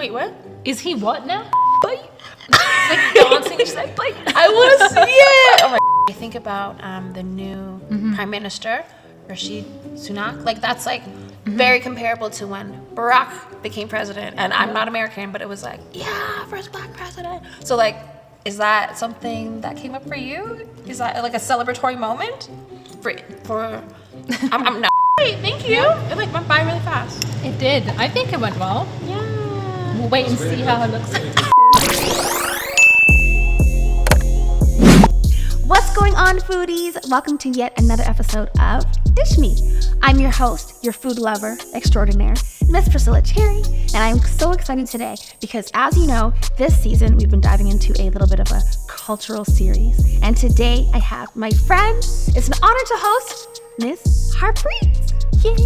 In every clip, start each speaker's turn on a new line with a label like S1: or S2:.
S1: Wait, what?
S2: Is he what now?
S1: Like
S2: Dancing. She's like,
S1: I want to see it. Oh my. I think about the new Prime Minister, Rishi Sunak. Like that's like very comparable to when Barack became president. And I'm not American, but it was like, yeah, first black president. So like, is that something that came up for you? Is that like a celebratory moment for? I'm not. Thank you. It like went by really fast.
S2: It did. I think it went well.
S1: Yeah.
S2: We'll wait and see how it looks.
S3: What's going on, foodies? Welcome to yet another episode of Dish Me. I'm your host, your food lover extraordinaire, Miss Priscilla Cherry, and I'm so excited today because, as you know, this season we've been diving into a little bit of a cultural series, and today I have my friend. It's an honor to host Miss Harpreet. Yay!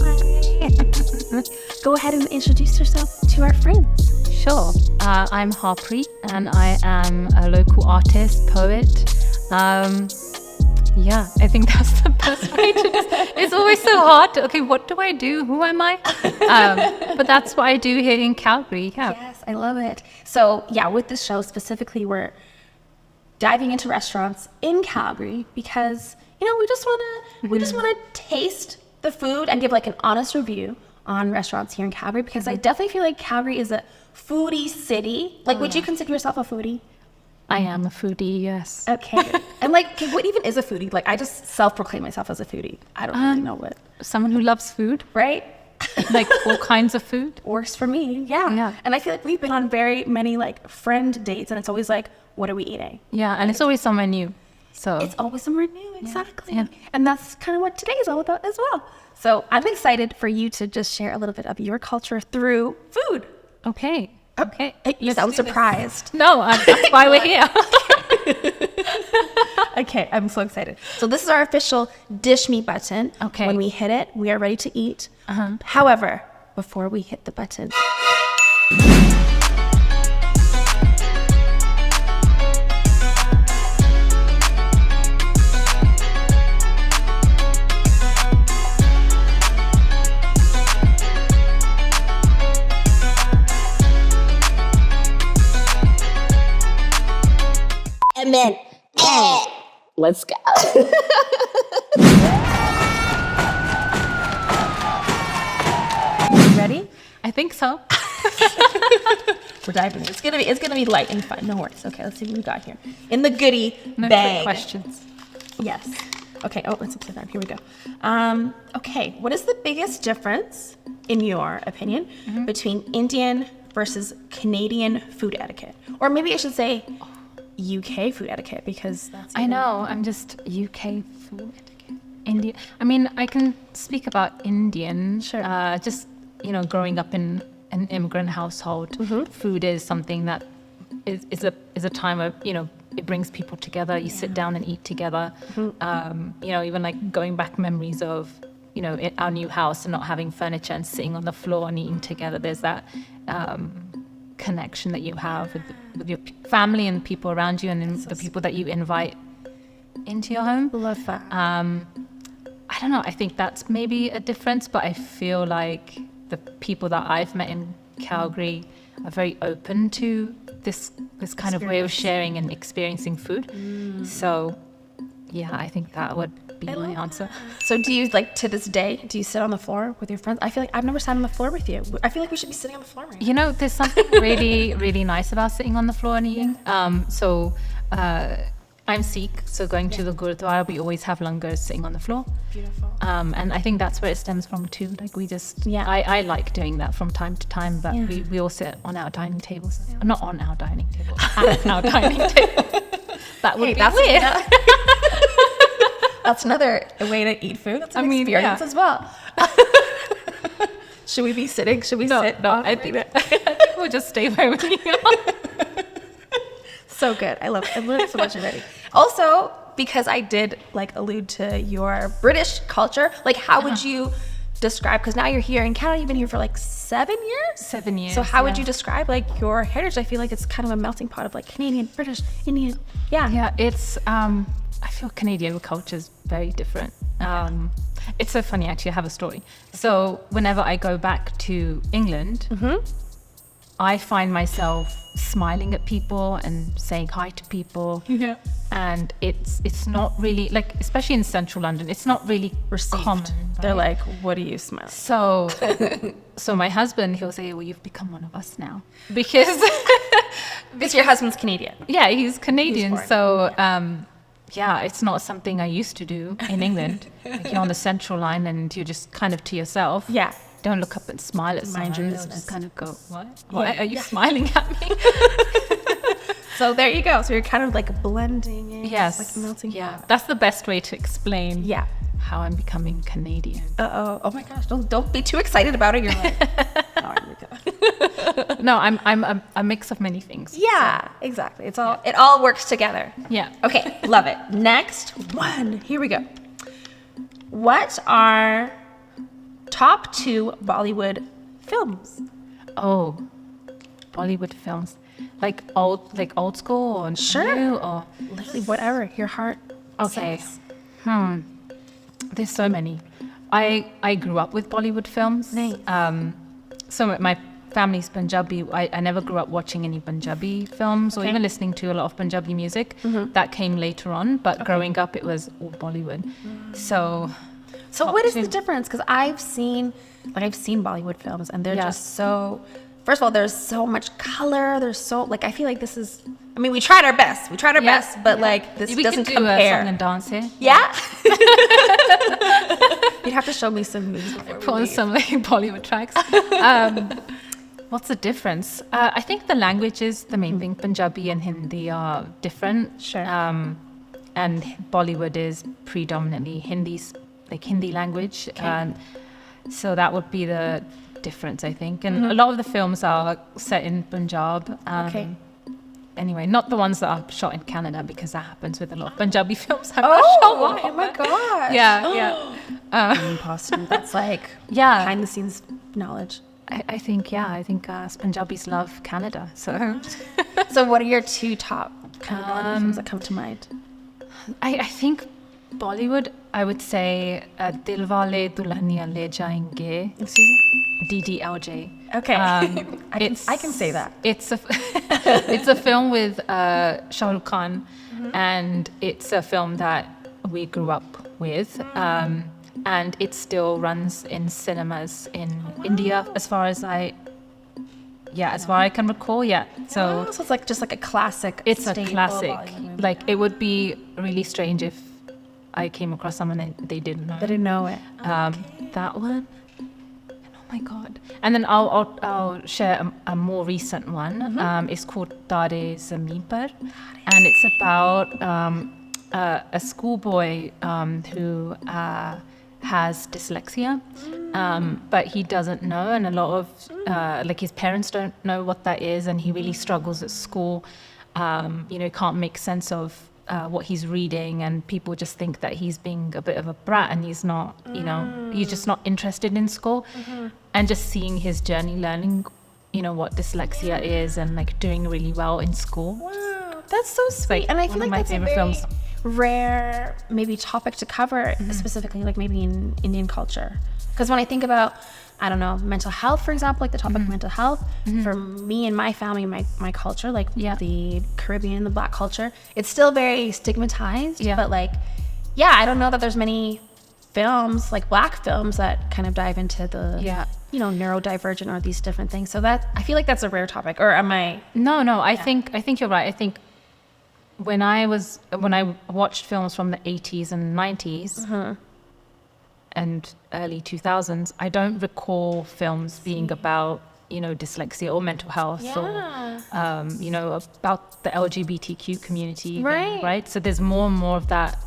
S3: Go ahead and introduce yourself to our friends.
S2: Sure. I'm Harpreet, and I am a local artist, poet. Yeah, I think that's the best way to it's always so hard to, okay, what do I do? Who am I? But that's what I do here in Calgary. Yeah.
S3: Yes, I love it. So yeah, with this show specifically, we're diving into restaurants in Calgary because, you know, we just want to taste the food and give like an honest review on restaurants here in Calgary because I definitely feel like Calgary is a foodie city. Like, would you consider yourself a foodie?
S2: I am a foodie, yes.
S3: Okay. And like, okay, what even is a foodie? Like, I just self-proclaim myself as a foodie. I don't really know what.
S2: Someone who loves food.
S3: Right?
S2: Like all kinds of food.
S3: Works for me, yeah. And I feel like we've been on very many like friend dates and it's always like, what are we eating?
S2: Yeah, and it's always somewhere new. So
S3: it's always somewhere new, exactly.
S2: Yeah.
S3: And that's kind of what today is all about as well. So I'm excited for you to just share a little bit of your culture through food.
S2: Okay.
S3: You sound surprised.
S2: No, that's why we're here.
S3: Okay, I'm so excited. So this is our official Dish Me button.
S2: Okay.
S3: When we hit it, we are ready to eat. However, before we hit the button,
S1: Amen. Let's go.
S3: ready?
S2: I think so.
S3: We're diving in. It's gonna be light and fun. No worries. Okay, let's see what we got here in the goodie
S2: No
S3: bag.
S2: trick questions.
S3: Yes. Okay. Oh, it's upside down. Here we go. Okay. What is the biggest difference, in your opinion, between Indian versus Canadian food etiquette, or maybe I should say UK food etiquette, because that's
S2: I know. I'm just UK food etiquette. Indian. I mean, I can speak about Indian.
S3: Sure.
S2: Just growing up in an immigrant household, food is something that is a time of it brings people together. You sit down and eat together. Even like going back memories of our new house and not having furniture and sitting on the floor and eating together. There's that connection that you have with your family and people around you, and then the people that you invite into your home.
S3: Love that.
S2: I don't know. I think that's maybe a difference, but I feel like the people that I've met in Calgary are very open to this kind of way of sharing and experiencing food. So, yeah, I think that would be my answer.
S3: So do you, like, to this day, do you sit on the floor with your friends? I feel like I've never sat on the floor with you. I feel like we should be sitting on the floor right now.
S2: There's something really, really nice about sitting on the floor and eating. I'm Sikh, so going to the Gurudwara, we always have langars sitting on the floor.
S3: Beautiful.
S2: And I think that's where it stems from too. Like we just, I like doing that from time to time, but we all sit on our dining tables. Not on our dining table, at our dining table. That would be weird.
S3: That's another way to eat food. That's an experience as well. Should we be sitting? Should we sit?
S2: No, I think we'll just stay where we are.
S3: So good. I learned so much already. Also, because I did allude to your British culture, how would you describe, because now you're here in Canada, you've been here for 7 years?
S2: 7 years.
S3: So how would you describe your heritage? I feel like it's kind of a melting pot of Canadian, British, Indian.
S2: Yeah, it's I feel Canadian culture is very different. It's so funny, actually. I have a story. So whenever I go back to England, I find myself smiling at people and saying hi to people.
S3: Yeah.
S2: And it's not really, like, especially in central London, it's not really common.
S3: They're
S2: right?
S3: like, what do you smell?
S2: So my husband, he'll say, well, you've become one of us now. Because
S3: Your husband's Canadian.
S2: yeah, he's Canadian.
S3: He's foreign.
S2: So yeah, it's not something I used to do in England. Like, you're on the central line and you're just kind of to yourself.
S3: Yeah.
S2: Don't look up and smile at someone.
S3: Mind your
S2: They'll
S3: business.
S2: just kind of go, what? Why are you smiling at me?
S3: So there you go. So you're kind of like blending in.
S2: Yes.
S3: Like melting.
S2: Yeah. That's the best way to explain
S3: Yeah.
S2: how I'm becoming Canadian.
S3: Uh-oh. Oh my gosh. Don't be too excited about it. You're like, oh, okay.
S2: No, I'm a mix of many things.
S3: Yeah, exactly. It all works together.
S2: Yeah.
S3: Okay, love it. Next one. Here we go. What are top 2 Bollywood films?
S2: Oh, Bollywood films. Like old school or
S3: Sure.
S2: new or
S3: Literally whatever your heart
S2: okay.
S3: says.
S2: There's so many. I grew up with Bollywood films.
S3: Nice.
S2: So my family's Punjabi. I never grew up watching any Punjabi films or even listening to a lot of Punjabi music. That came later on, but growing up it was all Bollywood. So
S3: What is the difference? Because I've seen Bollywood films and they're just so. First of all, there's so much color. There's so I feel like this is. I mean, we tried our best. But like this
S2: we
S3: doesn't
S2: could do
S3: compare.
S2: a song and dance here.
S3: Yeah. You'd have to show me some movies before
S2: Put on some like Bollywood tracks. What's the difference? I think the languages, the main thing, Punjabi and Hindi are different.
S3: Sure.
S2: And Bollywood is predominantly Hindi language.
S3: Okay.
S2: So that would be the difference, I think. And a lot of the films are set in Punjab.
S3: Okay.
S2: Anyway, not the ones that are shot in Canada because that happens with a lot of Punjabi films. I'm not sure why.
S3: Oh my gosh.
S2: Yeah.
S3: Impossible. That's like
S2: Yeah.
S3: behind the scenes knowledge.
S2: I think Punjabis love Canada. So
S3: So what are your 2 top kind of Bollywood films that come to mind?
S2: I think Bollywood, I would say Dilwale Dulhaniya Le Jayenge,
S3: Excuse me?
S2: DDLJ.
S3: Okay. I can say that.
S2: It's a it's a film with Shah Rukh Khan, and it's a film that we grew up with, and it still runs in cinemas in India, as far as I can recall. Yeah, so
S3: So it's like just like a classic.
S2: it's a
S3: staple
S2: classic.
S3: Bollywood movie.
S2: Like, it would be really strange if I came across someone and they didn't know.
S3: I didn't know it.
S2: That one. Oh my god! And then I'll share a more recent one. It's called Tare Zameen Par, and it's about a schoolboy who has dyslexia, but he doesn't know, and a lot of his parents don't know what that is, and he really struggles at school. Can't make sense of what he's reading, and people just think that he's being a bit of a brat, and he's not. He's just not interested in school, and just seeing his journey, learning, what dyslexia is, and like doing really well in school.
S3: Wow, that's so sweet.
S2: like
S3: And I
S2: one
S3: feel
S2: of
S3: like
S2: my
S3: that's
S2: favorite
S3: a very
S2: films.
S3: rare maybe topic to cover, specifically like maybe in Indian culture. Because when I think about, I don't know, mental health, for example, like the topic of mental health, for me and my family, my culture, like the Caribbean, the Black culture, it's still very stigmatized.
S2: Yeah.
S3: But like, I don't know that there's many films, like Black films, that kind of dive into the, neurodivergent or these different things. So that, I feel like that's a rare topic. Or am I?
S2: No, I think you're right. I think when I watched films from the 80s and 90s and early 2000s, I don't recall films being about dyslexia or mental health or about the LGBTQ community, right? So there's more and more of that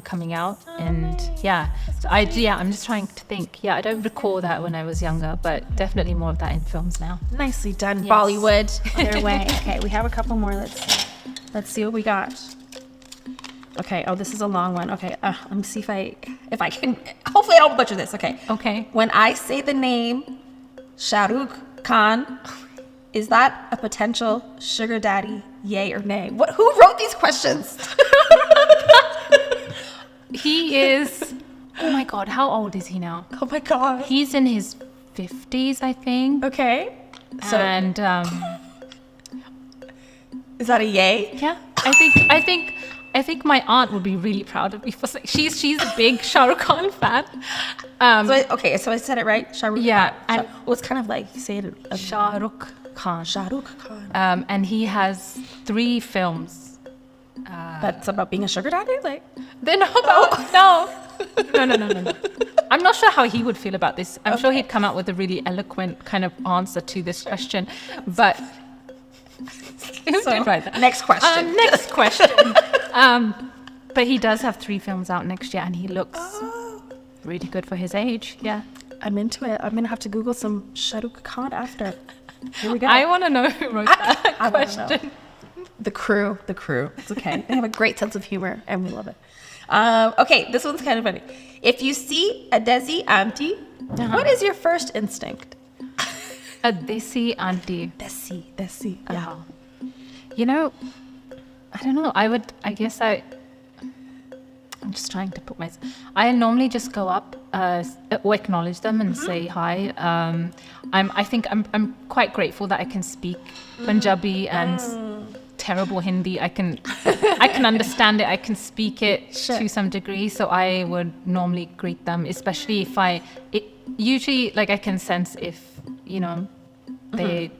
S2: coming out, and so I'm just trying to think. I don't recall that when I was younger, but definitely more of that in films now.
S3: Nicely done,
S2: Yes.
S3: Bollywood. On their way. Okay, we have a couple more. Let's see what we got. Okay. Oh, this is a long one. Okay. Let me see if I can. Hopefully, I don't butcher this. Okay. When I say the name Shah Rukh Khan, is that a potential sugar daddy? Yay or nay? Who wrote these questions?
S2: He is. Oh my God! How old is he now?
S3: Oh my God.
S2: He's in his 50s, I think.
S3: Okay. So
S2: and
S3: is that a yay?
S2: yeah, I think my aunt would be really proud of me for saying she's a big Shah Rukh Khan fan.
S3: So I said it right. Shah Rukh
S2: Yeah,
S3: Khan.
S2: and
S3: What's kind of like say it.
S2: Shah Rukh Khan.
S3: Shah Rukh Khan.
S2: And he has 3 films.
S3: That's about being a sugar daddy. Like
S2: They're not about no. I'm not sure how he would feel about this. I'm sure he'd come out with a really eloquent kind of answer to this question, but who did write that?
S3: Next question.
S2: Next question. But he does have 3 films out next year, and he looks really good for his age. Yeah,
S3: I'm into it. I'm gonna have to Google some Shah Rukh Khan after. Here we go.
S2: I want to know who wrote that
S3: I wanna know.
S2: question.
S3: The crew. It's okay. They have a great sense of humor, and we love it. Okay, this one's kind of funny. If you see a desi auntie, what is your first instinct?
S2: A desi auntie.
S3: Desi. Yeah.
S2: You know, I don't know. I'm just trying to put myself. I normally just go up or acknowledge them and say hi. I think I'm quite grateful that I can speak Punjabi and terrible Hindi. I can understand it. I can speak it to some degree. So I would normally greet them, especially if usually like I can sense if they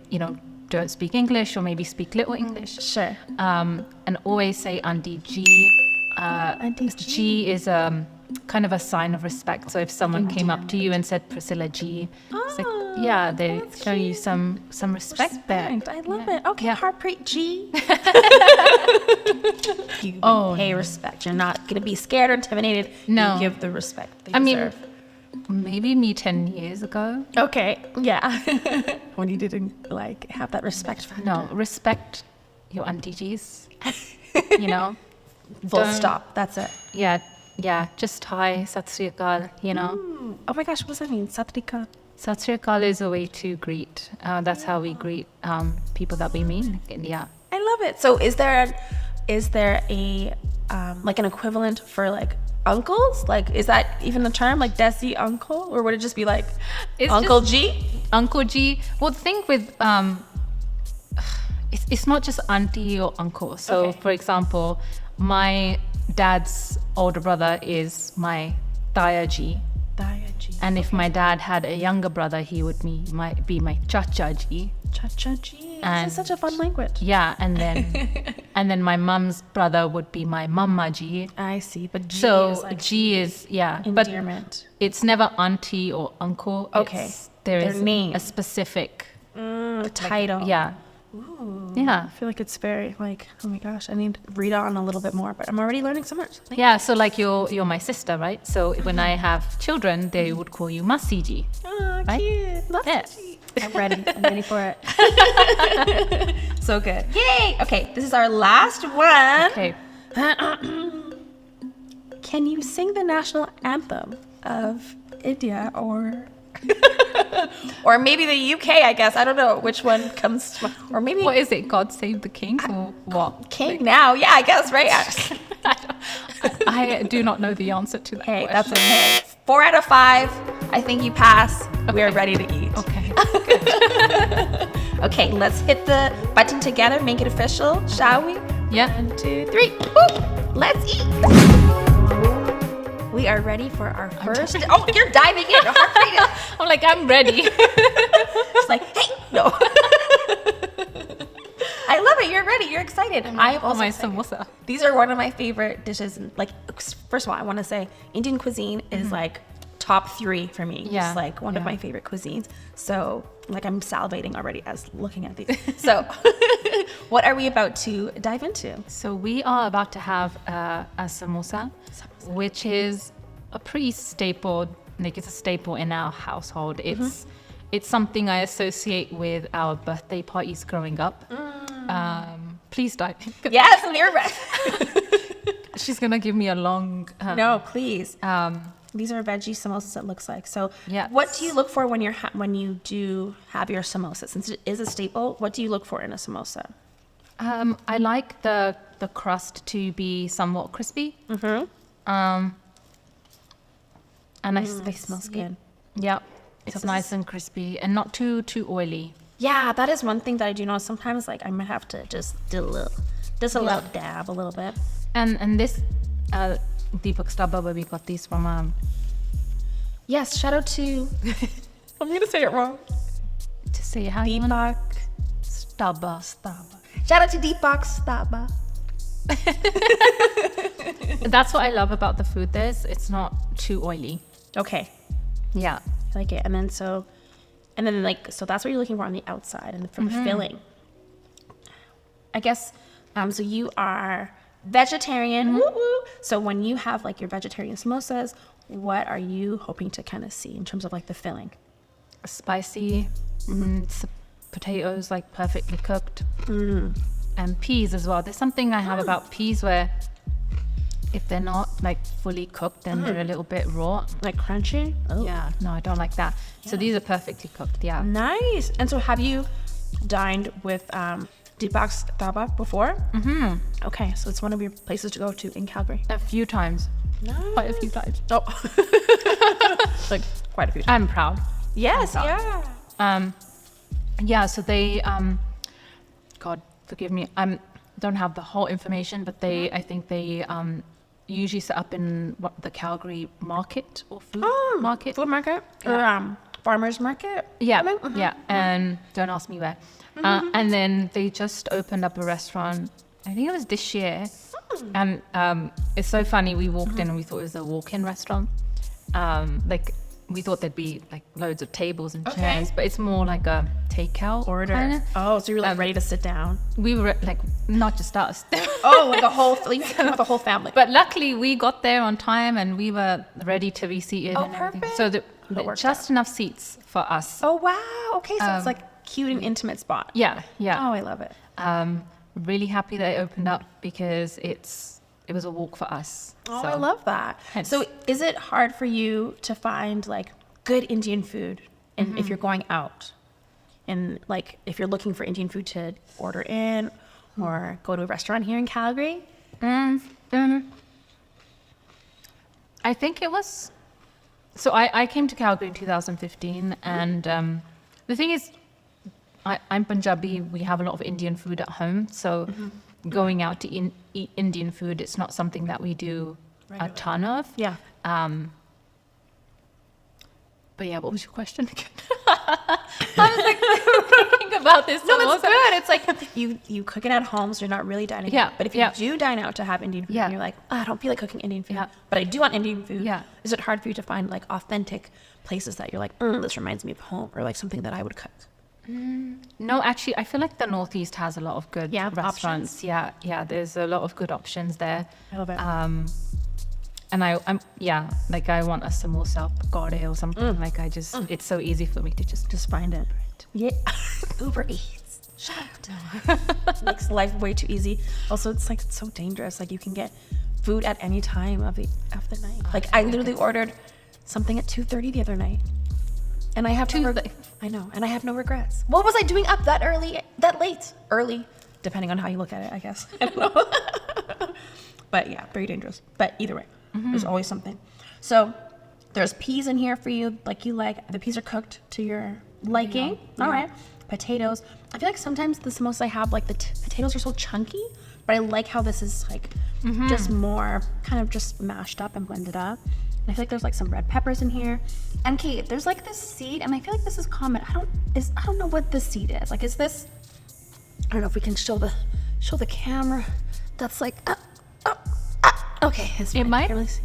S2: don't speak English or maybe speak little English.
S3: Sure.
S2: And always say Auntie G.
S3: Auntie
S2: G is kind of a sign of respect. So if someone came up to you and said Priscilla G, it's like, yeah, they show you some respect there.
S3: I love it. Okay,
S2: Yeah.
S3: Harpreet G. You pay respect. You're not gonna be scared or intimidated.
S2: No.
S3: You give the respect they deserve.
S2: Maybe me 10 years ago.
S3: Okay, yeah. When you didn't have that respect factor.
S2: No, respect your Auntie Gs.
S3: Full
S2: Don't-
S3: stop. That's it.
S2: Yeah, just hi, Sat Sri Akal,
S3: Oh my gosh, what does that mean? Satrika.
S2: Sat Sri Akal is a way to greet. That's how we greet people that we meet in India.
S3: I love it. So is there a an equivalent for uncles? Is that even the term, desi uncle, or would it just be
S2: It's
S3: Uncle
S2: just-
S3: G?
S2: Uncle G. Well, the thing with it's not just auntie or uncle. So,
S3: Okay.
S2: for example, my dad's older brother is my Daya G.
S3: Daya G.
S2: And if my dad had a younger brother, he would be my Chacha G.
S3: Cha-cha G.
S2: And-
S3: This is such a fun language.
S2: Yeah, and then my mum's brother would be my Mama G.
S3: I see, but G
S2: So
S3: is
S2: G is but
S3: endearment.
S2: it's never auntie or uncle.
S3: Okay.
S2: There
S3: Their
S2: is
S3: name.
S2: a specific
S3: Title.
S2: yeah. Yeah.
S3: I feel like it's very oh my gosh, I need to read on a little bit more, but I'm already learning so much.
S2: Yeah, so you're my sister, right? So when I have children, they would call you Masiji.
S3: Oh,
S2: Right?
S3: cute. Love
S2: Yeah.
S3: it. I'm ready. I'm ready for it. So good. Yay! Okay, this is our last one.
S2: Okay.
S3: Can you sing the national anthem of India or or maybe the UK, I guess. I don't know which one comes to or maybe
S2: What is it? God Save the King or what?
S3: King now. Yeah, I guess, right?
S2: I do not know the answer to that
S3: Hey,
S2: question.
S3: that's okay. 4 out of 5. I think you pass. We are ready to eat.
S2: Okay.
S3: Okay, let's hit the button together, make it official, shall we?
S2: Yeah.
S3: 1, 2, 3. Woo! Let's eat. We are ready for our first. Oh, you're diving in.
S2: I'm like, I'm ready.
S3: It's like, hey, no. I love it. You're ready. You're excited. I am
S2: Oh,
S3: also
S2: my
S3: excited.
S2: samosa.
S3: These are one of my favorite dishes. First of all, I want to say Indian cuisine is top 3 for me.
S2: Yeah.
S3: It's one of
S2: Yeah.
S3: my favorite cuisines. So I'm salivating already as looking at these. So what are we about to dive into?
S2: So we are about to have a samosa, which is a pretty staple. It's a staple in our household. It's something I associate with our birthday parties growing up. Please dive in.
S3: Yes, you're right.
S2: She's gonna give me a long.
S3: No, please. These are veggie samosas, it looks like. So
S2: Yeah.
S3: what do you look for when you do have your samosa? Since it is a staple, what do you look for in a samosa?
S2: I like the crust to be somewhat crispy. And
S3: They smell good.
S2: Yeah, it's nice and crispy and not too oily.
S1: Yeah, that is one thing that I do know. Sometimes like I might have to just do a little dab a little bit.
S2: And this Deepak's Dhaba, where we got these from.
S1: Yes, shout out to I'm gonna say it wrong.
S2: To say how you
S1: Deepak
S2: Dhaba.
S1: Shout out to Deepak's Dhaba.
S2: That's what I love about the food. It's not too oily.
S1: Okay.
S2: Yeah.
S1: I like it. And then so that's what you're looking for on the outside and from the filling. I guess so you are vegetarian. Woo woo. So when you have like your vegetarian samosas, what are you hoping to kind of see in terms of like the filling?
S2: Spicy, potatoes like perfectly cooked, and peas as well. There's something I have about peas where if they're not like fully cooked, then they're a little bit raw.
S1: Like crunchy? Oh.
S2: Yeah, no, I don't like that. So these are perfectly cooked, yeah.
S1: Nice. And so have you dined with Deepak's Dhaba before? Mm-hmm. Okay, so it's one of your places to go to in Calgary.
S2: A few times.
S1: Nice.
S2: Quite a few times.
S1: Oh. Like quite a few times.
S2: I'm proud.
S1: Yes,
S2: I'm proud. Yeah, so they, God, forgive me, I don't have the whole information, but I think they usually set up in the Calgary market or food market.
S1: Food market?
S2: Yeah.
S1: Or farmer's market?
S2: Yeah, yeah, and don't ask me where. And then they just opened up a restaurant, I think it was this year, and it's so funny, we walked in and we thought it was a walk-in restaurant. Like, we thought there'd be like loads of tables and chairs, but it's more like a takeout
S1: Order.
S2: kinda.
S1: Oh, so you were like ready to sit down.
S2: We were like, not just us.
S1: Oh, like the whole family.
S2: But luckily we got there on time and we were ready to be seated and everything.
S1: Perfect.
S2: So
S1: worked
S2: just enough seats for us.
S1: Oh, wow. Okay, so it's like cute and intimate spot.
S2: Yeah, yeah.
S1: Oh, I love it.
S2: Really happy that it opened up because it was a walk for us.
S1: Oh,
S2: So,
S1: I love that.
S2: hence-
S1: So is it hard for you to find like good Indian food if you're going out? And like if you're looking for Indian food to order in or go to a restaurant here in Calgary?
S2: I think it was. So I came to Calgary in 2015, and the thing is, I'm Punjabi. We have a lot of Indian food at home, so going out to eat Indian food, it's not something that we do a ton of.
S1: Yeah.
S2: But yeah, what was your question again? I was like thinking about this.
S1: No, that's good. It's like you cook it at home, so you're not really dining
S2: Yeah,
S1: out. But if you do dine out to have Indian food,
S2: Yeah.
S1: and you're like, I don't feel like cooking Indian food,
S2: Yeah.
S1: but I do want Indian food.
S2: Yeah.
S1: Is it hard for you to find like authentic places that you're like, this reminds me of home, or like something that I would cook?
S2: No, actually, I feel like the Northeast has a lot of good restaurants.
S1: options.
S2: Yeah, there's a lot of good options there.
S1: I love it.
S2: And I'm like I want a samosa pakode or something. Like it's so easy for me to just find it.
S1: Yeah. Uber Eats. Shut up. Makes life way too easy. Also, it's like so dangerous. Like you can get food at any time of the night. Like I literally ordered something at 2:30 the other night, and I have I know, and I have no regrets. What was I doing up that late? Early, depending on how you look at it, I guess. I don't know. But yeah, very dangerous. But either way, there's always something. So there's peas in here for you, like you like. The peas are cooked to your liking.
S2: Yeah.
S1: All right. Potatoes. I feel like sometimes the samosas I have, like the potatoes are so chunky, but I like how this is like just more kind of just mashed up and blended up. And I feel like there's like some red peppers in here. And Kate, there's like this seed, and I feel like this is common. I don't know what this seed is. Like, is this? I don't know if we can show the camera. That's like okay.
S2: It might.
S1: Can't really see.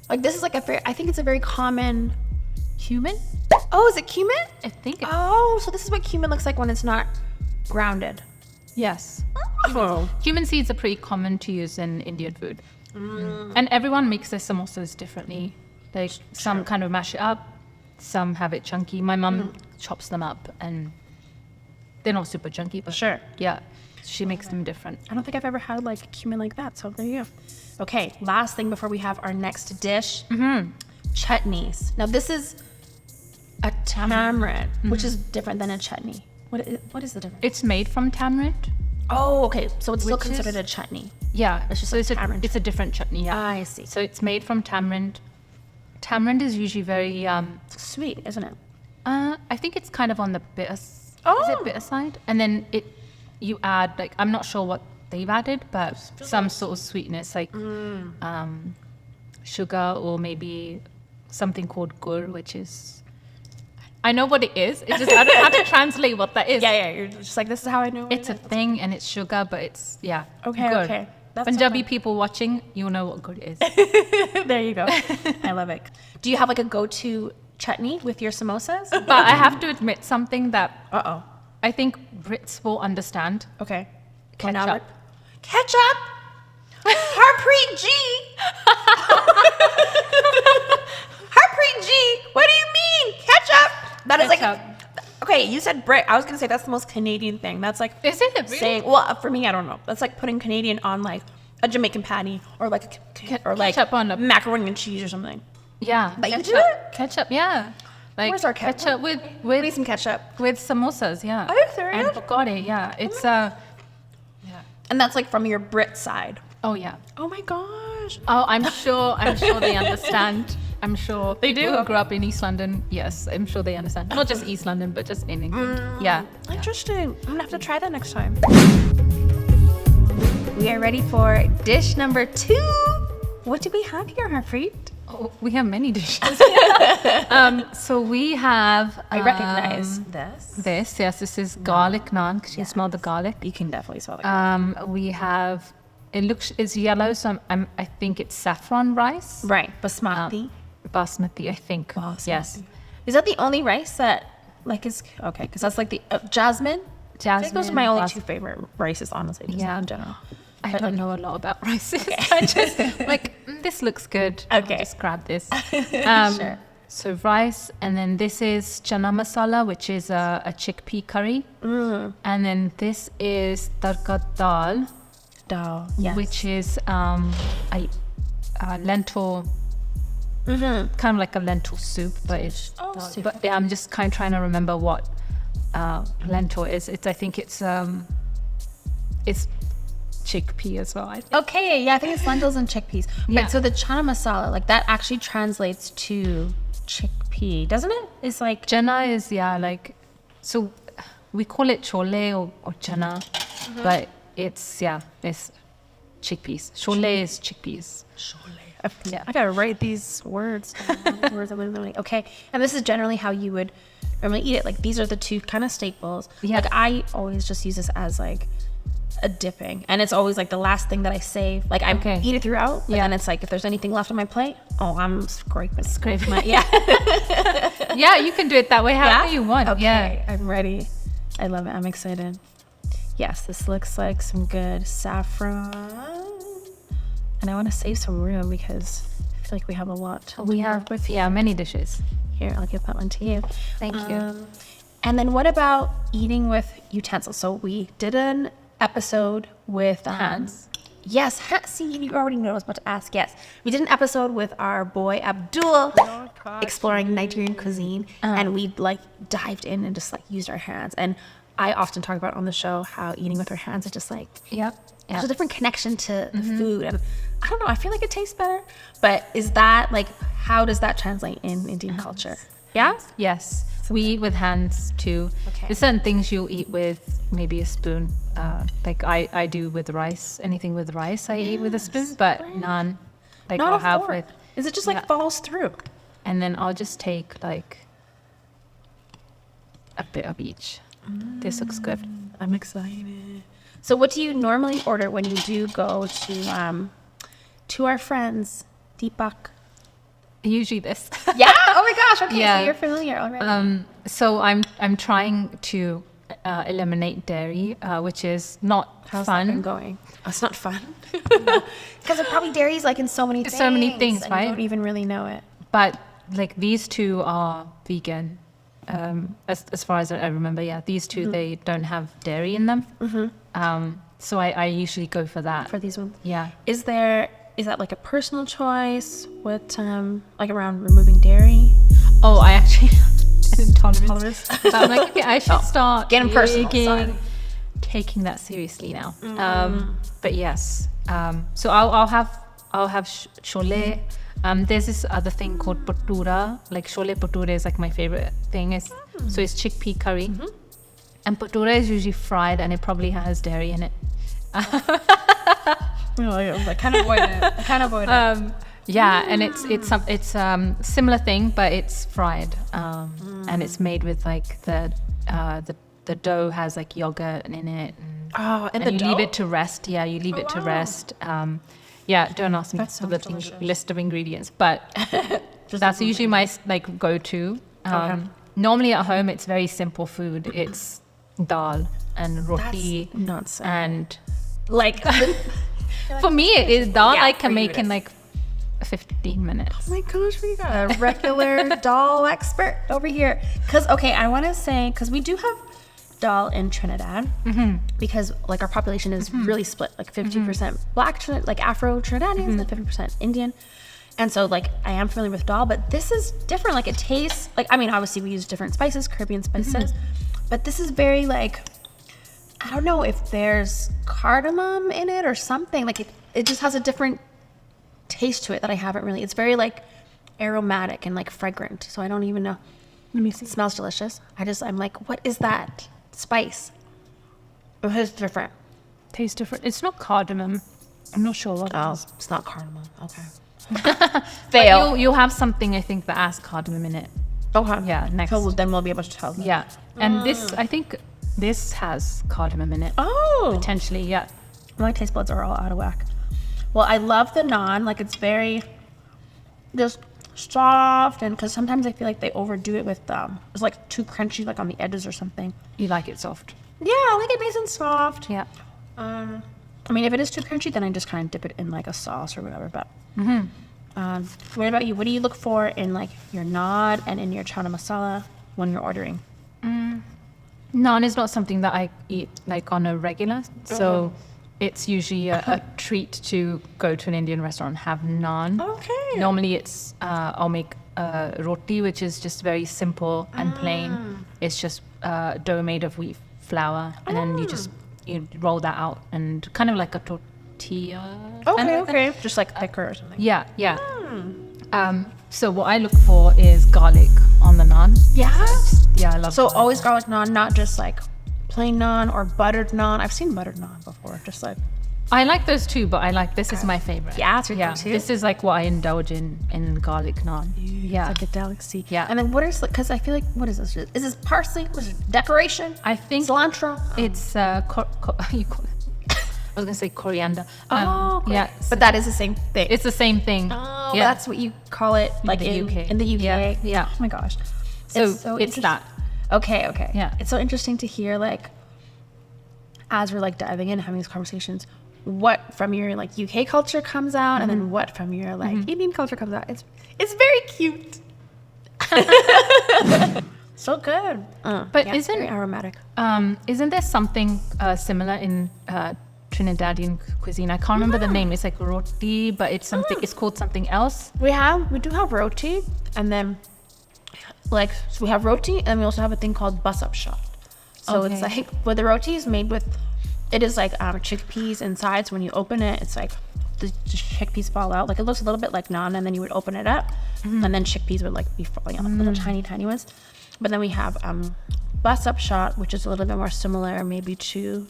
S1: Like this is like I think it's a very common.
S2: Cumin?
S1: Oh, is it cumin?
S2: I think.
S1: Oh, so this is what cumin looks like when it's not grounded.
S2: Yes.
S1: Oh.
S2: Cumin seeds are pretty common to use in Indian food. And everyone makes their samosas differently. Like some kind of mash it up, some have it chunky. My mum chops them up and they're not super chunky, but
S1: Sure.
S2: yeah, she makes them different.
S1: I don't think I've ever had like cumin like that, so there you go. Okay, last thing before we have our next dish, chutneys. Now this is a tamarind, which is different than a chutney. What is the difference?
S2: It's made from tamarind.
S1: Oh, okay, so it's still
S2: Which
S1: considered
S2: is-
S1: a chutney.
S2: Yeah,
S1: It's just
S2: so
S1: like tamarind.
S2: it's a different chutney. Yeah,
S1: I see.
S2: so it's made from tamarind. Tamarind is usually very.
S1: Sweet, isn't it?
S2: I think it's kind of on the bitter Is it bitter side? And then you add like, I'm not sure what they've added, but some sort of sweetness like sugar or maybe something called gur, which is, I know what it is. It's just I don't know how to translate what that is.
S1: Yeah. You're just like, this is how I know.
S2: It's a thing and it's sugar, but it's gur.
S1: Okay. That's
S2: Punjabi people watching, you'll know what gur is.
S1: There you go. I love it. Do you have like a go-to chutney with your samosas?
S2: But I have to admit something that
S1: Uh-oh.
S2: I think Brits will understand.
S1: Okay.
S2: Ketchup.
S1: Ketchup? Harpreet G. Harpreet G. What do you mean? Ketchup? That is
S2: Ketchup.
S1: like, okay, you said Brit. I was going to say that's the most Canadian thing. That's like
S2: Is it really?
S1: saying, well, for me, I don't know. That's like putting Canadian on like a Jamaican patty or like
S2: Ketchup on a
S1: macaroni and cheese or something.
S2: Yeah.
S1: But you
S2: ketchup.
S1: do it?
S2: Ketchup, yeah. Like
S1: Where's our ketchup?
S2: with
S1: We need some ketchup.
S2: with samosas, yeah.
S1: Are you serious?
S2: And pakode, yeah. It's
S1: And that's like from your Brit side.
S2: oh yeah.
S1: Oh my gosh.
S2: Oh, I'm sure they understand. I'm sure
S1: They do?
S2: Who grew up in East London, yes, I'm sure they understand. Not just East London, but just in England. Yeah.
S1: Interesting. I'm gonna have to try that next time. We are ready for dish number 2. What do we have here, Harpreet?
S2: Oh, we have many dishes. So we have
S1: I recognize this.
S2: this is garlic naan. Can you smell the garlic?
S1: You can definitely smell it.
S2: We have, it's yellow, so I think it's saffron rice.
S1: Right, basmati.
S2: Basmati, I think. Yes.
S1: Is that the only rice that like is okay? Because that's like the jasmine. I think those are my only 2 favorite rices, honestly. Just in general.
S2: I don't know a lot about rices. I just like, this looks good.
S1: Okay.
S2: I'll just grab this.
S1: Sure.
S2: So rice, and then this is Chana Masala, which is a chickpea curry. And then this is Tadka Dal,
S1: Dal. Yes.
S2: which is a lentil, kind of like a lentil soup, but it's dal.
S1: soup.
S2: But yeah, I'm just kind of trying to remember what lentil is. I think it's chickpea as well. I think.
S1: Okay, yeah, I think it's lentils and chickpeas.
S2: Yeah.
S1: Right, so the chana masala, like that actually translates to chickpea, doesn't it? It's like
S2: Chana is so we call it chole or chana, but it's chickpeas. Chole is chickpeas.
S1: yeah. I gotta write these words. Okay, and this is generally how you would normally eat it. Like these are the 2 kind of staples.
S2: Yeah.
S1: Like I always just use this as like a dipping, and it's always like the last thing that I save. Like I eat it throughout, but then it's like if there's anything left on my plate, I'm scraping my
S2: Yeah, you can do it that way however you want.
S1: Okay,
S2: Yeah.
S1: I'm ready. I love it. I'm excited. Yes, this looks like some good saffron, and I want to save some room because I feel like we have a lot.
S2: We have many dishes.
S1: Here, I'll give that one to you.
S2: Thank you.
S1: And then what about eating with utensils? So we did an episode with
S2: Hands.
S1: Yes, see, you already know what I was about to ask. Yes, we did an episode with our boy Abdul exploring Nigerian cuisine, and we like dived in and just like used our hands. And I often talk about on the show how eating with our hands is just like there's a different connection to the food, and I don't know, I feel like it tastes better. But is that like, how does that translate in Indian culture? Yeah.
S2: Yes. We eat with hands too.
S1: Okay.
S2: There's certain things you'll eat with maybe a spoon. Like I do with rice. Anything with rice I eat with a spoon, but naan, like
S1: Not
S2: I'll
S1: a
S2: have
S1: fork.
S2: with.
S1: Is it just like falls through?
S2: And then I'll just take like a bit of each. This looks good.
S1: I'm excited. So what do you normally order when you do go to our friends, Deepak?
S2: Usually this.
S1: Yeah. Oh my gosh. Okay.
S2: Yeah.
S1: So you're familiar already.
S2: So I'm trying to eliminate dairy, which is not
S1: How's that been
S2: fun.
S1: going? Oh, it's not fun. Because it probably dairies like in so many things.
S2: So many things,
S1: and
S2: right?
S1: You don't even really know it.
S2: But like these 2 are vegan. As far as I remember, these 2 they don't have dairy in them. So I usually go for that.
S1: For these ones.
S2: Yeah.
S1: Is that like a personal choice? What like around removing dairy?
S2: Oh, I actually intolerance. But I'm like, okay, I should start
S1: getting personal,
S2: taking taking that seriously now. But yes, so I'll have chole. There's this other thing called patura. Like chole patura is like my favorite thing. So it's chickpea curry, And patura is usually fried, and it probably has dairy in it.
S1: I can't avoid it.
S2: Yeah, and it's similar thing, but it's fried, and it's made with like the dough has like yogurt in it. And you leave it to rest. Yeah, you leave it to rest. Don't ask me for the list of ingredients, but that's usually my like go-to. Normally at home, it's very simple food. It's dal and roti.
S1: That's nonsense.
S2: And
S1: Like,
S2: for me, it is dal.
S1: Yeah,
S2: I can
S1: for you
S2: make
S1: it
S2: in
S1: is.
S2: like 15 minutes.
S1: oh my gosh, we got a regular dal expert over here. Because, okay, I want to say, because we do have dal in Trinidad, because like our population is really split, like 50% black, like Afro Trinidadians, and 50% Indian. And so like I am familiar with dal, but this is different. Like it tastes like, I mean, obviously we use different spices, Caribbean spices, but this is very like, I don't know if there's cardamom in it or something. Like it just has a different taste to it that I haven't really. It's very like aromatic and like fragrant. So I don't even know. Let me see. It smells delicious. I'm like, what is that spice? It is different.
S2: Tastes different. It's not cardamom. I'm not sure what it is.
S1: It's not cardamom. Okay.
S2: Fail. You'll have something, I think, that has cardamom in it.
S1: Okay.
S2: Yeah, next.
S1: So then we'll be able to tell.
S2: Yeah. And this, I think this has cardamom in it.
S1: Oh.
S2: Potentially, yeah.
S1: My taste buds are all out of whack. Well, I love the naan. Like it's very just soft, and because sometimes I feel like they overdo it with it's like too crunchy, like on the edges or something.
S2: You like it soft.
S1: Yeah, I like it nice and soft.
S2: Yeah.
S1: I mean, if it is too crunchy, then I just kind of dip it in like a sauce or whatever. But what about you? What do you look for in like your naan and in your chana masala when you're ordering?
S2: Naan is not something that I eat like on a regular, so it's usually a treat to go to an Indian restaurant and have naan.
S1: Okay.
S2: Normally it's I'll make roti, which is just very simple and plain. It's just dough made of wheat flour, and then you roll that out and kind of like a tortilla.
S1: Okay. Just like thicker or something.
S2: Yeah. So what I look for is garlic on the naan.
S1: Yeah.
S2: Yeah, I love.
S1: So
S2: garlic.
S1: always garlic naan, not just like plain naan or buttered naan. I've seen buttered naan before, just like.
S2: I like those too, but I like this is my favorite.
S1: Yeah, it's your go-to.
S2: This is like what I indulge in garlic naan. Yeah,
S1: It's like a delicacy.
S2: Yeah.
S1: And then what is, because I feel like, what is this? Is this parsley? What is it? Decoration?
S2: I think
S1: Cilantro?
S2: it's you call it. I was gonna say coriander.
S1: Okay.
S2: Yeah,
S1: But that is the same thing.
S2: it's the same thing.
S1: Oh,
S2: yeah.
S1: that's what you call it, like
S2: the
S1: in
S2: UK.
S1: In the UK.
S2: Yeah.
S1: Oh my gosh.
S2: So it's
S1: interesting.
S2: that.
S1: Okay.
S2: Yeah.
S1: It's so interesting to hear, like, as we're like diving in and having these conversations, what from your like UK culture comes out, and then what from your like Indian culture comes out. It's very cute. So good.
S2: But
S1: yeah,
S2: isn't
S1: very aromatic?
S2: Isn't there something similar in Trinidadian cuisine? I can't remember the name. It's like roti, but it's something. It's called something else.
S1: We do have roti, and then like so we have roti, and we also have a thing called bus-up shot. So it's
S2: Okay.
S1: like, but the roti is made with, it is like chickpeas inside. So when you open it, it's like the chickpeas fall out. Like it looks a little bit like naan, and then you would open it up, and then chickpeas would like be falling out, like little tiny ones. But then we have bus-up shot, which is a little bit more similar, maybe to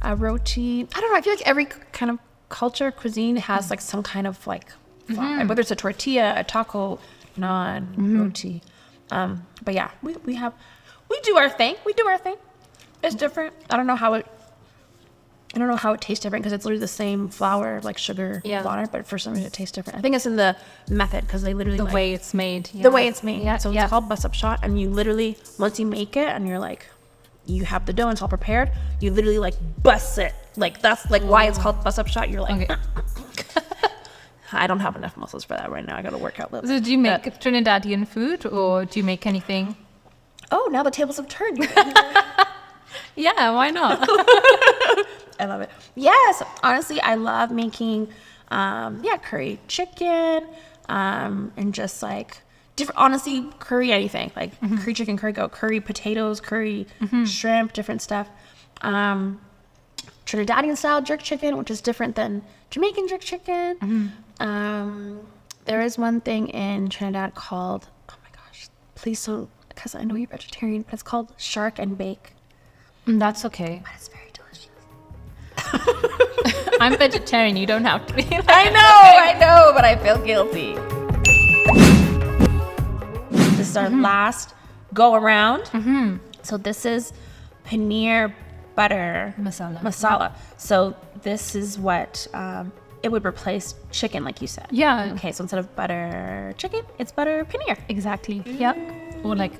S1: a roti. I don't know. I feel like every kind of culture, cuisine has like some kind of like, whether it's a tortilla, a taco, naan, roti. But yeah, we do our thing. It's different. I don't know how it tastes different, because it's literally the same flour, like sugar, water, but for some reason it tastes different. I think it's in the method, because they literally
S2: The way it's made.
S1: the way it's made.
S2: Yeah,
S1: So it's called bus-up shot, and you literally, once you make it and you're like, you have the dough and it's all prepared, you literally like bust it. Like that's like why it's called bus-up shot. You're like,
S2: Okay.
S1: I don't have enough muscles for that right now. I got to work out a little.
S2: So do you make Trinidadian food, or do you make anything?
S1: Oh, now the tables have turned.
S2: Yeah, why not?
S1: I love it. Yes, honestly, I love making, curry chicken, and just like different. Honestly, curry anything, like curry chicken, curry goat, curry potatoes, curry shrimp, different stuff. Trinidadian style jerk chicken, which is different than Jamaican jerk chicken. There is one thing in Trinidad called, oh my gosh, please, so because I know you're vegetarian, but it's called shark and bake.
S2: That's okay.
S3: But it's very delicious.
S2: I'm vegetarian. You don't have to be.
S1: I know, but I feel guilty. This is our last go around. So this is paneer butter masala. So this is what it would replace chicken, like you said.
S2: Yeah.
S1: Okay, so instead of butter chicken, it's butter paneer.
S2: Exactly. Yep. Or like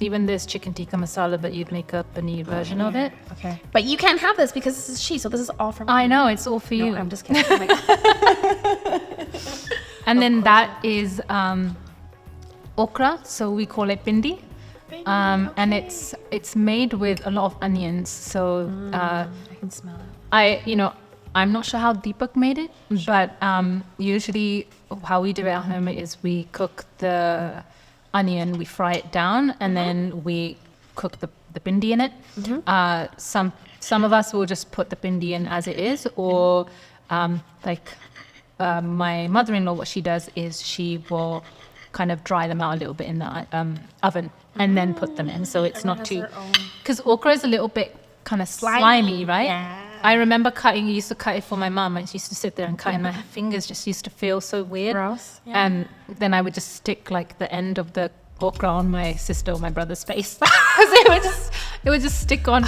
S2: even there's chicken tikka masala, but you'd make a paneer version of it.
S1: Okay. But you can't have this because this is cheese, so this is all for me.
S2: I know, it's all for you.
S1: No, I'm just kidding. Oh my God.
S2: And then that is okra, so we call it Bhindi. And it's made with a lot of onions. So
S1: I can smell it.
S2: I'm not sure how Deepak made it, but usually how we do it at home is we cook the onion, we fry it down, and then we cook the bhindi in it. Some of us will just put the bhindi in as it is, or my mother-in-law, what she does is she will kind of dry them out a little bit in the oven and then put them in, so it's not too, because okra is a little bit kind of slimy, right?
S1: Yeah.
S2: I remember used to cut it for my mum, and she used to sit there and cut, and my fingers just used to feel so weird.
S1: Gross. Yeah.
S2: And then I would just stick like the end of the okra on my sister or my brother's face, because it would just stick on,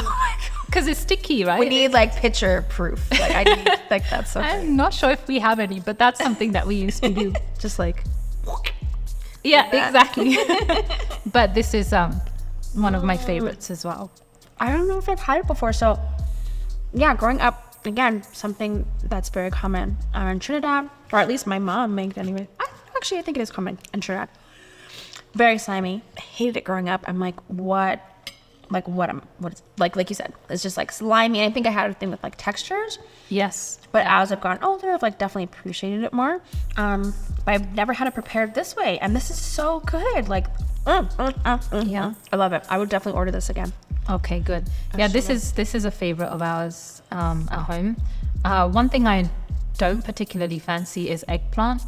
S2: because it's sticky, right?
S1: We need like picture proof. Like I need like that's so.
S2: I'm not sure if we have any, but that's something that we used to do.
S1: Just like.
S2: Yeah, exactly. But this is one of my favorites as well.
S1: I don't know if I've had it before. So, yeah, growing up, again, something that's very common in Trinidad, or at least my mom made it anyway. I think it is common in Trinidad. Very slimy. I hated it growing up. I'm like, what is, like you said, it's just like slimy. And I think I had a thing with like textures.
S2: Yes.
S1: But as I've gotten older, I've like definitely appreciated it more. But I've never had it prepared this way, and this is so good. Like,
S2: Yeah.
S1: I love it. I would definitely order this again.
S2: Okay, good. Yeah, this is a favorite of ours at home. One thing I don't particularly fancy is eggplant.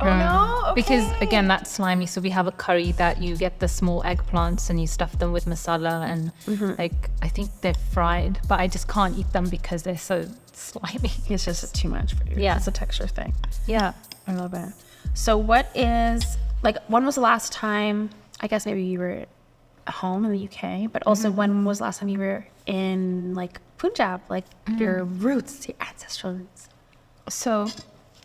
S1: No, okay.
S2: Because again, that's slimy. So we have a curry that you get the small eggplants and you stuff them with masala, and like I think they're fried, but I just can't eat them because they're so slimy.
S1: It's just too much for you.
S2: Yeah.
S1: It's a texture thing.
S2: Yeah.
S1: I love it. So when was the last time, I guess maybe you were at home in the UK, but also when was the last time you were in like Punjab, like your roots, your ancestral roots?
S2: So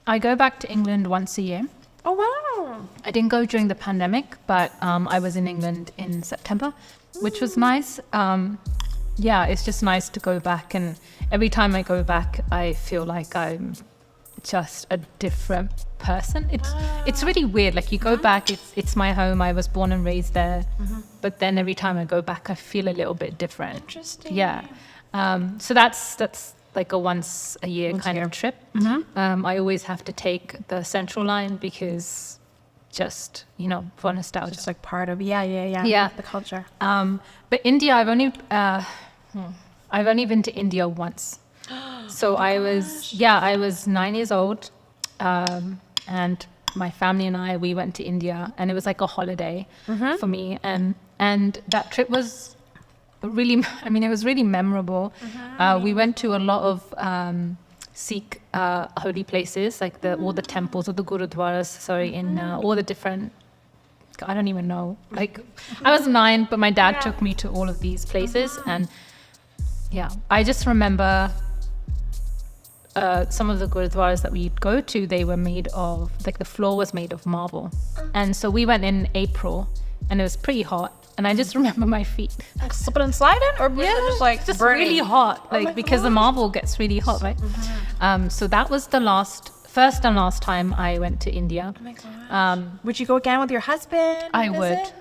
S2: I go back to England once a year.
S1: Oh, wow.
S2: I didn't go during the pandemic, but I was in England in September, which was nice. Yeah, it's just nice to go back, and every time I go back, I feel like I'm just a different person. It's really weird. Like you go back, it's my home. I was born and raised there, but then every time I go back, I feel a little bit different.
S1: Interesting.
S2: Yeah. So that's like a once a year kind of trip. I always have to take the Central Line because just, for nostalgia.
S1: Just like part of, yeah. The culture.
S2: But India, I've only been to India once. So I was 9 years old, and my family and we went to India, and it was like a holiday for me, and that trip was really, it was really memorable. We went to a lot of Sikh holy places, like all the temples or the gurudwaras, in all the different, I don't even know, like I was 9, but my dad took me to all of these places, and yeah, I just remember some of the gurudwaras that we'd go to, they were made of, like the floor was made of marble. And so we went in April and it was pretty hot. And I just remember my feet.
S1: Slipping and sliding? Or just like
S2: just
S1: burning?
S2: really hot, because the marble gets really hot, right? So that was the first and last time I went to India.
S1: Oh my gosh. Would you go again with your husband?
S2: I would.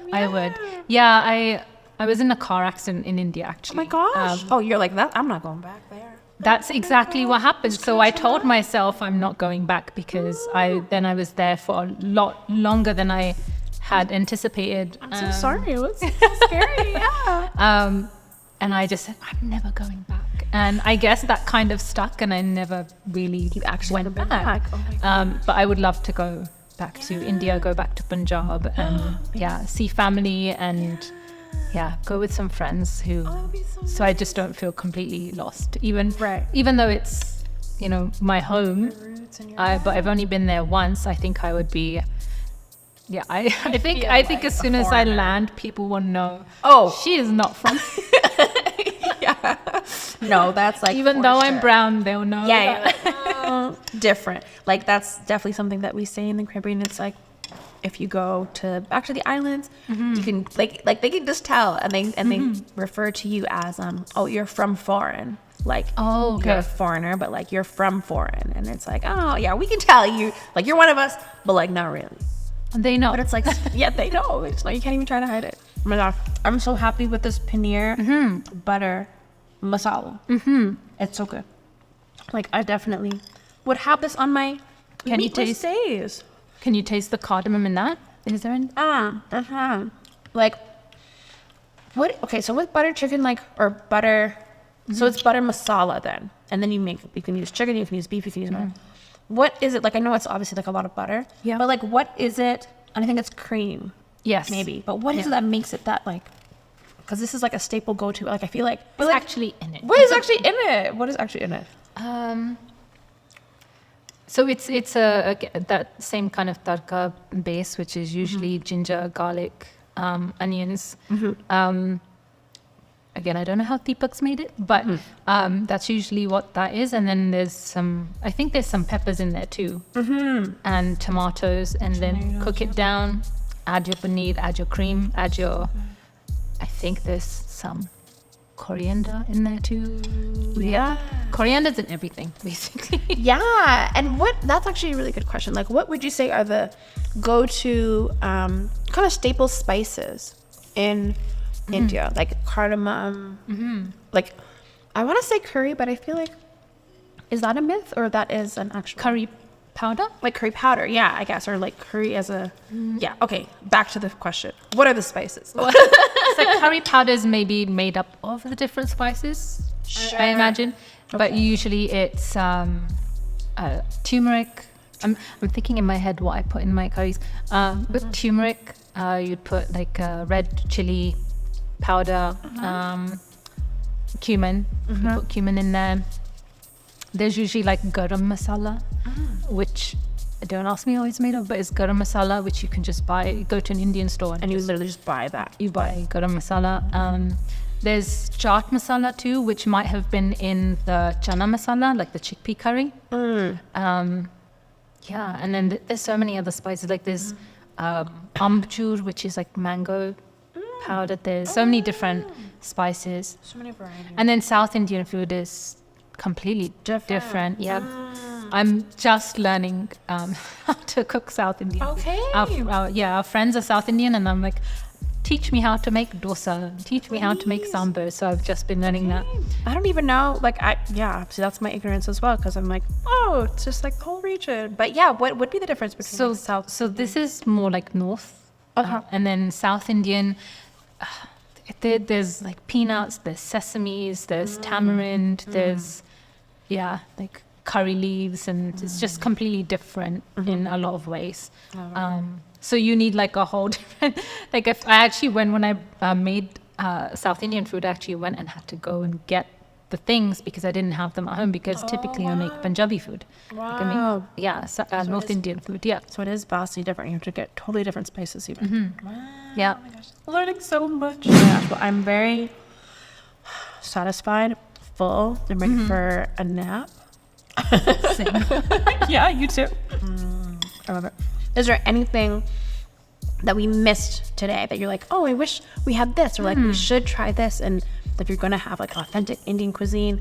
S2: Yeah, I was in a car accident in India, actually.
S1: Oh my gosh. You're like that? I'm not going back there.
S2: That's exactly what happened. So I told myself I'm not going back because I was there for a lot longer than I had anticipated.
S1: I'm so sorry. It was so scary. Yeah.
S2: And I just said, I'm never going back. And I guess that kind of stuck, and I never really went back.
S1: Oh my God.
S2: But I would love to go back to India, go back to Punjab, and see family, and go with some friends who,
S1: that'd be
S2: so I just don't feel completely lost. Even
S3: Right.
S2: even though it's, you know, my home,
S1: Roots and your
S2: but I've only been there once. I think I would be. Yeah, I think
S1: feel
S2: as
S1: like
S2: soon
S1: a
S2: as I
S1: foreigner.
S2: land, people will know.
S3: Oh.
S2: She is not from.
S3: No, that's like
S2: Even
S3: for
S2: though I'm
S3: sure.
S2: brown, they'll know.
S3: Yeah,
S2: that.
S3: different. Like that's definitely something that we say in the Caribbean. It's like if you go back to the islands, you can like they can just tell, and they refer to you as oh, you're from foreign. Like,
S2: Oh, okay.
S3: you're a foreigner, but like you're from foreign, and it's like, oh yeah, we can tell you like you're one of us, but like not really.
S2: They know.
S3: But it's like, yeah, they know. It's like you can't even try to hide it. Oh my gosh, I'm so happy with this paneer butter masala. It's so good. Like I definitely would have this on my
S2: Can you
S3: meatless
S2: taste-
S3: days.
S2: Can you taste the cardamom in that? Is there any?
S3: Like what? Okay, so with butter chicken, like or butter, so it's butter masala then, and then you can use chicken, you can use beef, you can use butter. What is it like? I know it's obviously like a lot of butter,
S2: Yeah.
S3: but like what is it? And I think it's cream,
S2: Yes.
S3: maybe. But what is it that makes it that like? Because this is like a staple go-to. Like I feel like
S2: What's actually in it?
S3: what is actually in it? What is actually in it?
S2: So it's that same kind of tadka base, which is usually ginger, garlic, onions. Again, I don't know how Deepak's made it, but that's usually what that is. And then I think there's some peppers in there too, and tomatoes, and then cook it down, add your paneer, add your cream, I think there's some coriander in there too. Yeah, coriander's in everything, basically.
S3: Yeah, and that's actually a really good question. Like, what would you say are the go-to kind of staple spices in India? Like cardamom, like I want to say curry, but I feel like, is that a myth or that is an actual
S2: Curry powder?
S3: like curry powder? Yeah, I guess, or like curry as a yeah. Okay, back to the question. What are the spices?
S2: So curry powder is maybe made up of the different spices, I imagine. But usually it's turmeric. I'm thinking in my head what I put in my curries. With turmeric, you'd put like red chili powder, cumin. You put cumin in there. There's usually like garam masala, which don't ask me how it's made of, but it's garam masala, which you can just buy. You go to an Indian store
S3: And you literally just buy that.
S2: you buy garam masala. There's chaat masala too, which might have been in the chana masala, like the chickpea curry. Yeah, and then there's so many other spices. Like there's amchur, which is like mango powder. There's so many different spices.
S1: So many varieties.
S2: And then South Indian food is completely different. Yeah. I'm just learning how to cook South Indian.
S1: Okay.
S2: Our friends are South Indian, and I'm like, teach me how to make dosa, teach me how to make sambar. So I've just been learning that.
S3: I don't even know. Like, so that's my ignorance as well, because I'm like, oh, it's just like the whole region. But yeah, what would be the difference between
S2: So
S3: like, South?
S2: So this is more like North,
S3: Uh-huh.
S2: and then South Indian. There's like peanuts, there's sesames, there's tamarind, there's like curry leaves, and it's just completely different in a lot of ways. So you need like a whole different. Like if I actually when I made South Indian food, I actually went and had to go and get the things because I didn't have them at home, because typically I make Punjabi food. Like, I make, North Indian food. Yeah.
S3: So it is vastly different. You have to get totally different spices even.
S2: Yeah.
S3: Learning so much. Oh my gosh, well, I'm very satisfied, full. I'm ready for a nap.
S2: Same.
S3: Yeah, you too. I love it. Is there anything that we missed today that you're like, oh, I wish we had this, or like we should try this? And if you're gonna have like authentic Indian cuisine,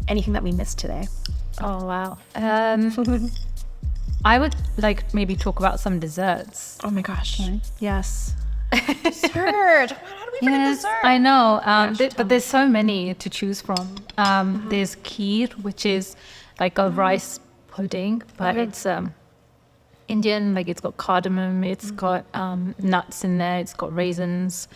S3: anything that we missed today?
S2: Oh wow. I would like maybe talk about some desserts.
S3: Oh my gosh. Yes. Dessert. How do we forget
S2: Yes,
S3: dessert?
S2: I know. But there's so many to choose from. There's kheer, which is like a rice pudding, but it's Indian. Like it's got cardamom, it's got nuts in there, it's got raisins.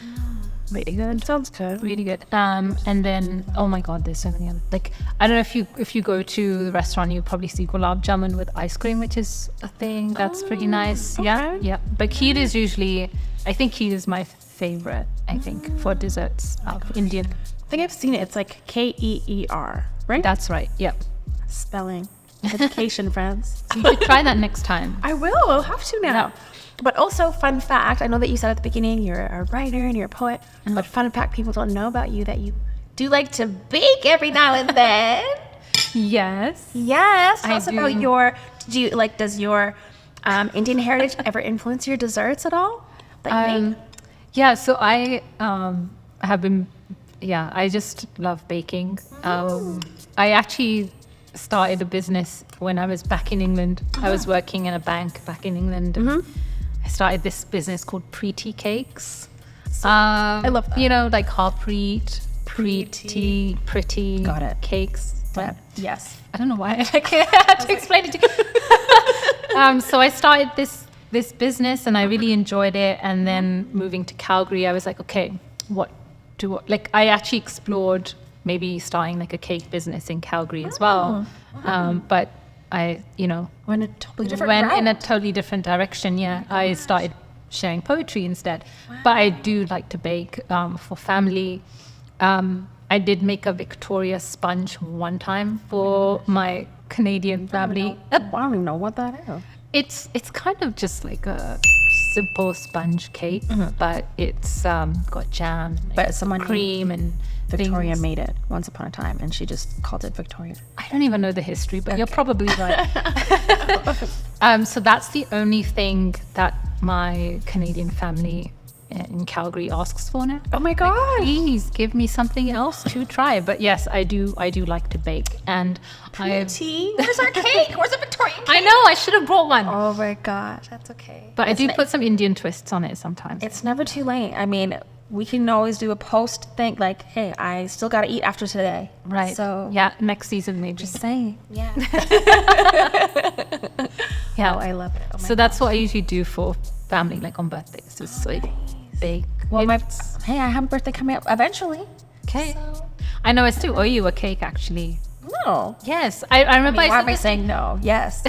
S2: Really good.
S3: Sounds good.
S2: Really good. And then oh my god, there's so many other. Like I don't know if you go to the restaurant, you probably see gulab jamun with ice cream, which is a thing that's pretty nice. Yeah,
S3: okay.
S2: yeah. But kheer is usually, I think kheer is my favorite, I think, for desserts of Indian.
S3: I think I've seen it. It's like Keer, right?
S2: That's right. Yep.
S3: Spelling. Education, friends.
S2: So you should try that next time.
S3: I will. I'll have to now. But also, fun fact, I know that you said at the beginning you're a writer and you're a poet, but fun fact people don't know about you that you do like to bake every now and then.
S2: Yes.
S3: Yes. Tell
S2: I
S3: us
S2: do.
S3: about does your Indian heritage ever influence your desserts at all? Like
S2: Yeah, so I have been, I just love baking. I actually started a business when I was back in England. I was working in a bank back in England. And I started this business called Preety Cakes.
S3: I love that.
S2: You know, like Harpreet, pretty
S3: Got it.
S2: cakes. But
S3: yes.
S2: I don't know why I had to explain it to you. So I started this business and I really enjoyed it. And then moving to Calgary, I was like, okay, I actually explored maybe starting like a cake business in Calgary as well. But I,
S3: Went a totally different
S2: went
S3: route.
S2: in a totally different direction. Yeah, I started sharing poetry instead. But I do like to bake for family. I did make a Victoria sponge one time for my Canadian family.
S3: I don't even know what that is.
S2: It's kind of just like a simple sponge cake, but it's got jam,
S3: But someone
S2: cream, and
S3: Victoria
S2: things.
S3: made it once upon a time, and she just called it Victoria.
S2: I don't even know the history, but you're probably right. So that's the only thing that my Canadian family in Calgary asks for now.
S3: Oh my god!
S2: Please give me something else to try. But yes, I do like to bake, and
S3: Tea? Where's our cake? Where's the Victorian cake?
S2: I know I should have brought one,
S3: Oh my gosh, that's okay.
S2: but I do put some Indian twists on it sometimes.
S3: It's never too late. I mean, we can always do a post thing like, "Hey, I still got to eat after today."
S2: Right.
S3: So
S2: yeah, next season maybe.
S3: just saying. Yeah.
S2: Yeah.
S3: Oh, I love it. Oh my
S2: So that's what I usually do for family, like on birthdays. Just like bake.
S3: Well, hey, I have a birthday coming up eventually.
S2: Okay. I know I still owe you a cake actually.
S3: No.
S2: Yes, I remember.
S3: Why
S2: I
S3: am I
S2: said
S3: saying no? Yes.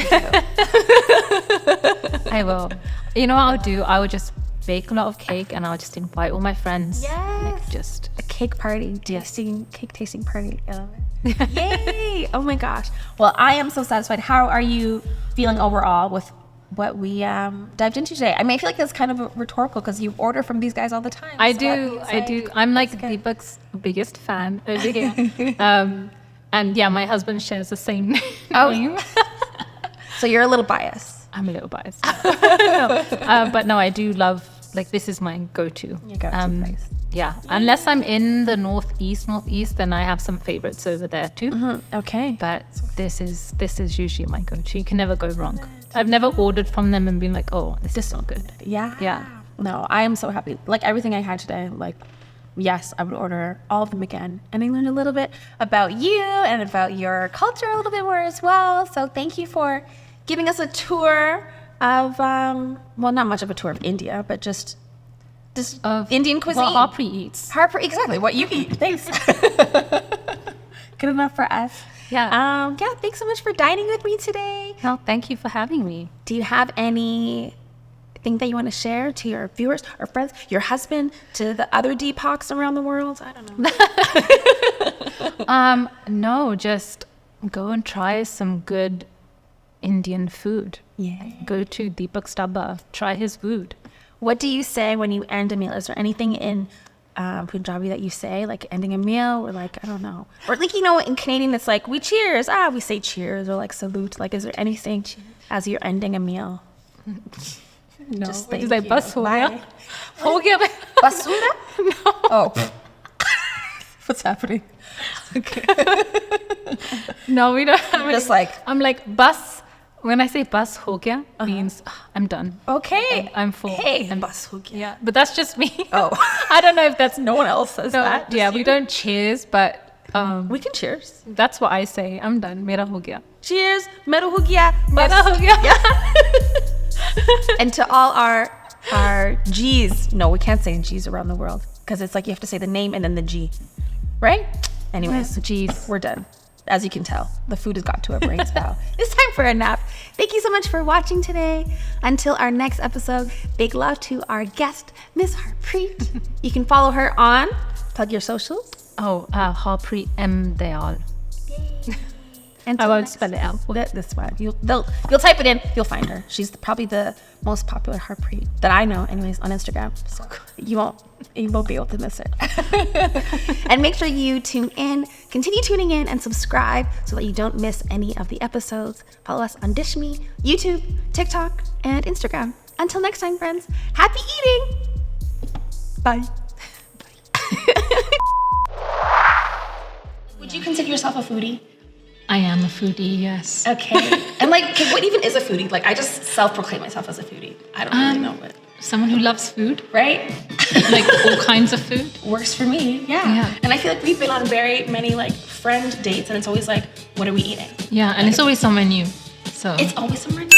S2: I will. You know what I'll do? I will just bake a lot of cake and I'll just invite all my friends.
S3: Yes.
S2: Like just
S3: A cake party, cake tasting party. I love it. Yay! Oh my gosh. Well, I am so satisfied. How are you feeling overall with what we dived into today? I mean, I feel like that's kind of rhetorical because you order from these guys all the time.
S2: I
S3: So
S2: do.
S3: that
S2: I
S3: means,
S2: do. I'm like Deepak's biggest fan over here. And yeah, my husband shares the same name.
S3: Oh. So you're a little biased.
S2: I'm a little biased. But no, I do love, like, this is my go-to.
S3: Your go-to place.
S2: Yeah, unless I'm in the northeast, then I have some favorites over there too.
S3: Okay.
S2: But this is usually my go-to. You can never go wrong. I've never ordered from them and been like, oh, this is not good.
S3: Yeah.
S2: Yeah.
S3: No, I am so happy. Like everything I had today, like, yes, I would order all of them again. And I learned a little bit about you and about your culture a little bit more as well. So thank you for giving us a tour of, well, not much of a tour of India, but just
S2: Of
S3: Indian cuisine.
S2: What Harpreet eats.
S3: Exactly, what you eat. Thanks. Good enough for us.
S2: Yeah.
S3: Yeah, thanks so much for dining with me today.
S2: Well, thank you for having me.
S3: Do you have anything that you want to share to your viewers or friends, your husband, to the other Deepaks around the world? I don't know.
S2: No, just go and try some good Indian food.
S3: Yeah.
S2: Go to Deepak's Dhaba. Try his food.
S3: What do you say when you end a meal? Is there anything in Punjabi that you say, like ending a meal, or like, I don't know, or like, in Canadian it's like we cheers, we say cheers, or like salute. Like, is there anything as you're ending a meal?
S2: No.
S3: Just
S2: What
S3: thank
S2: is that?
S3: you.
S2: Bas ho gaya?
S3: Bye.
S2: Ho gaya?
S3: Basura?
S2: No.
S3: Oh. What's happening?
S2: No, we don't.
S3: Just like,
S2: I'm like, bus. When I say bus ho gaya, means I'm done.
S3: okay.
S2: I'm full.
S3: Hey,
S2: And-
S3: bas ho gaya.
S2: Yeah, but that's just me.
S3: Oh.
S2: I don't know if that's
S3: No one else says
S2: no,
S3: that.
S2: yeah, we don't cheers, but
S3: We can cheers.
S2: that's what I say. I'm done. Mera ho gaya.
S3: Cheers. Mera ho gaya.
S2: Mera ho gaya.
S3: And to all our G's. No, we can't say G's around the world because it's like you have to say the name and then the G. Right? Anyways,
S2: Jeez.
S3: we're done. as you can tell, the food has got to our brains now. It's time for a nap. Thank you so much for watching today. Until our next episode, big love to our guest, Miss Harpreet. You can follow her on, plug your socials.
S2: Harpreet Dayal.
S3: And
S2: I won't spell it out.
S3: This one. You'll type it in, you'll find her. She's probably the most popular Harpreet that I know, anyways, on Instagram. So you won't be able to miss her. And make sure you continue tuning in and subscribe so that you don't miss any of the episodes. Follow us on DishMe, YouTube, TikTok, and Instagram. Until next time, friends, happy eating. Bye. Would you consider yourself a foodie?
S2: I am a foodie, yes.
S3: Okay. And what even is a foodie? I just self-proclaim myself as a foodie. I don't really know what.
S2: Someone who loves food.
S3: Right?
S2: All kinds of food.
S3: Works for me. Yeah. And I feel like we've been on very many friend dates, and it's always what are we eating?
S2: Yeah, and it's always somewhere new. So
S3: it's always somewhere new.